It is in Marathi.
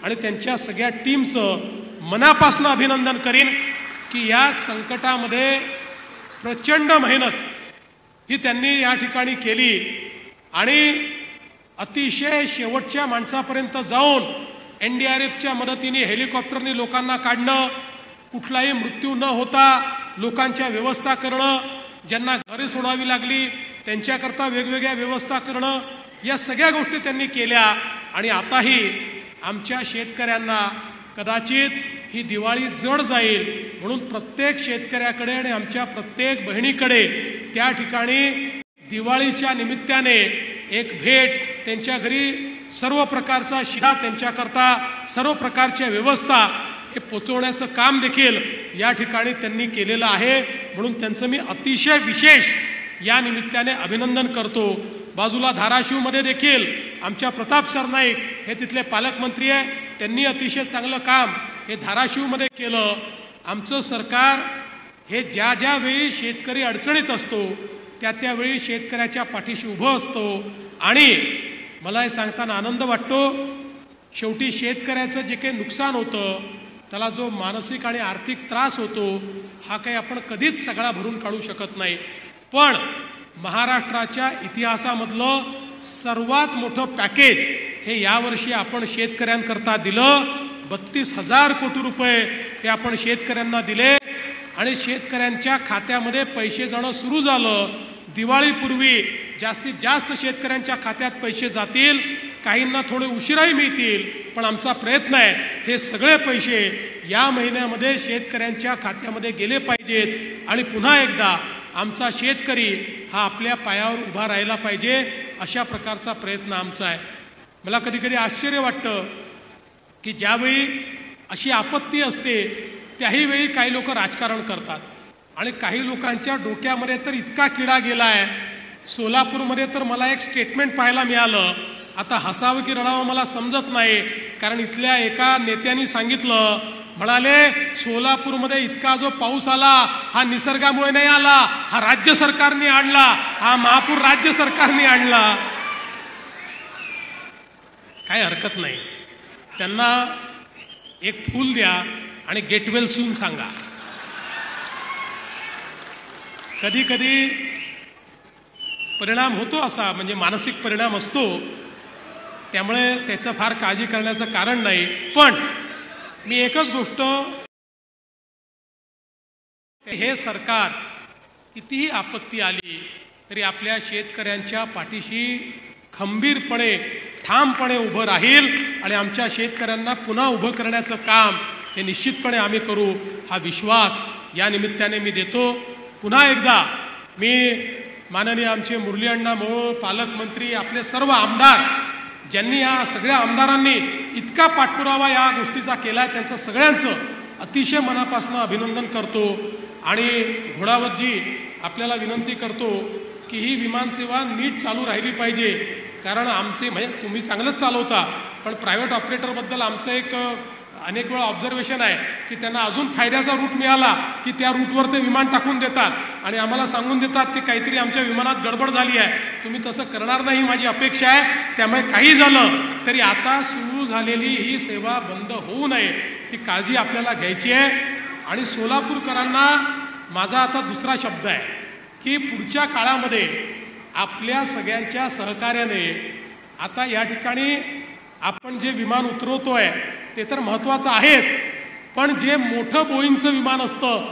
आणि त्यांच्या सगळ्या टीमचं मनापासून अभिनंदन करीन की या संकटामध्ये प्रचंड मेहनत ही त्यांनी या ठिकाणी केली आणि अतिशय शेवटच्या माणसापर्यंत जाऊन NDRFच्या मदतीने हेलिकॉप्टरने लोकांना काढणं, कुठलाही मृत्यू न होता लोकांच्या व्यवस्था करणं, ज्यांना घरे सोडावी लागली त्यांच्याकरता वेगवेगळ्या व्यवस्था करणं, या सगळ्या गोष्टी त्यांनी केल्या. आणि आताही आमच्या शेतकऱ्यांना कदाचित ही दिवाळी जड जाईल म्हणून प्रत्येक शेतकऱ्याकडे आणि आमच्या प्रत्येक बहिणीकडे त्या ठिकाणी दिवाळीच्या निमित्ताने एक भेट, त्यांच्या घरी सर्व प्रकारचा शिधा, त्यांच्याकरता सर्व प्रकारच्या व्यवस्था हे पोचवण्याचं काम देखील या ठिकाणी त्यांनी केलेलं आहे. म्हणून त्यांचं मी अतिशय विशेष या निमित्ताने अभिनंदन करतो. बाजूला धाराशिवमध्ये देखील आमच्या प्रताप सरनाईक हे तिथले पालकमंत्री आहे, त्यांनी अतिशय चांगलं काम हे धाराशिवमध्ये केलं. आमचं सरकार हे ज्या ज्या वेळी शेतकरी अडचणीत असतो त्यावेळी शेतकऱ्याच्या पाठीशी उभं असतो. आणि मला हे सांगताना आनंद वाटतो, शेवटी शेतकऱ्याचं जे काही नुकसान होतं, त्याला जो मानसिक आणि आर्थिक त्रास होतो हा काही आपण कधीच सगळा भरून काढू शकत नाही. पण महाराष्ट्राच्या इतिहासामधलं सर्वात मोठं पॅकेज हे यावर्षी आपण शेतकऱ्यांकरता दिलं. 32,000 कोटी रुपये हे आपण शेतकऱ्यांना दिले आणि शेतकऱ्यांच्या खात्यामध्ये पैसे जाणं सुरू झालं. दिवाळीपूर्वी जास्तीत जास्त शेतकऱ्यांच्या खात्यात पैसे जातील, काहींना थोडे उशिराही मिळतील, पण आमचा प्रयत्न आहे हे सगळे पैसे या महिन्यामध्ये शेतकऱ्यांच्या खात्यामध्ये गेले पाहिजेत आणि पुन्हा एकदा आमचा शेतकरी हा आपल्या पायावर उभा राहिला पाहिजे, अशा प्रकारचा प्रयत्न आमचा आहे. मला कधी कधी आश्चर्य वाटतं की ज्यावेळी अशी आपत्ती असते त्याही वेळी काही लोक राजकारण करतात आणि काही लोकांच्या डोक्यामध्ये तर इतका किडा गेला आहे. सोलापूरमध्ये तर मला एक स्टेटमेंट पाहायला मिळालं, आता हसावं की रडावं मला समजत नाही, कारण इथल्या एका नेत्यांनी सांगितलं, म्हणाले सोलापूरमध्ये इतका जो पाऊस आला हा निसर्गामुळे नाही आला, हा राज्य सरकारने आणला, हा महापूर राज्य सरकारने आणला. काही हरकत नाही, त्यांना एक फूल द्या आणि गेट वेल सून सांगा. कधी कधी परिणाम होतो असा, म्हणजे मानसिक परिणाम असतो, त्यामुळे त्याचं फार काळजी करण्याचं कारण नाही. पण मी एकच गोष्ट, हे सरकार कितीही आपत्ती आली तरी आपल्या शेतकऱ्यांच्या पाठीशी खंबीरपणे ठामपणे उभं राहील आणि आमच्या शेतकऱ्यांना पुन्हा उभं करण्याचं काम हे निश्चितपणे आम्ही करू, हा विश्वास या निमित्ताने मी देतो. पुन्हा एकदा मी माननीय आमचे मुरली अण्णा मोहोळ, पालकमंत्री, आपले सर्व आमदार, ज्यांनी या सगळ्या आमदारांनी इतका पाठपुरावा या गोष्टीचा केला आहे, त्यांचं सगळ्यांचं अतिशय मनापासून अभिनंदन करतो. आणि घोडावतजी आपल्याला विनंती करतो की ही विमानसेवा नीट चालू राहिली पाहिजे, कारण आमचे म्हणजे तुम्ही चांगलंच चालवता, पण प्रायव्हेट ऑपरेटरबद्दल आमचं एक अनेक वेळा ऑब्झर्वेशन आहे की त्यांना अजून फायद्याचा रूट मिळाला की त्या रूटवर ते विमान टाकून देतात आणि आम्हाला सांगून देतात की काहीतरी आमच्या विमानात गडबड झाली आहे. तुम्ही तसं करणार नाही माझी अपेक्षा आहे. त्यामुळे काही झालं तरी आता सुरू झालेली ही सेवा बंद होऊ नये ही काळजी आपल्याला घ्यायची आहे. आणि सोलापूरकरांना माझा आता दुसरा शब्द आहे की पुढच्या काळामध्ये आपल्या सगळ्यांच्या सहकार्याने आता या ठिकाणी आपण जे विमान उतरवतोय ते तर महत्त्वाचं आहेच, पण जे मोठं बोईंगचं विमान असतं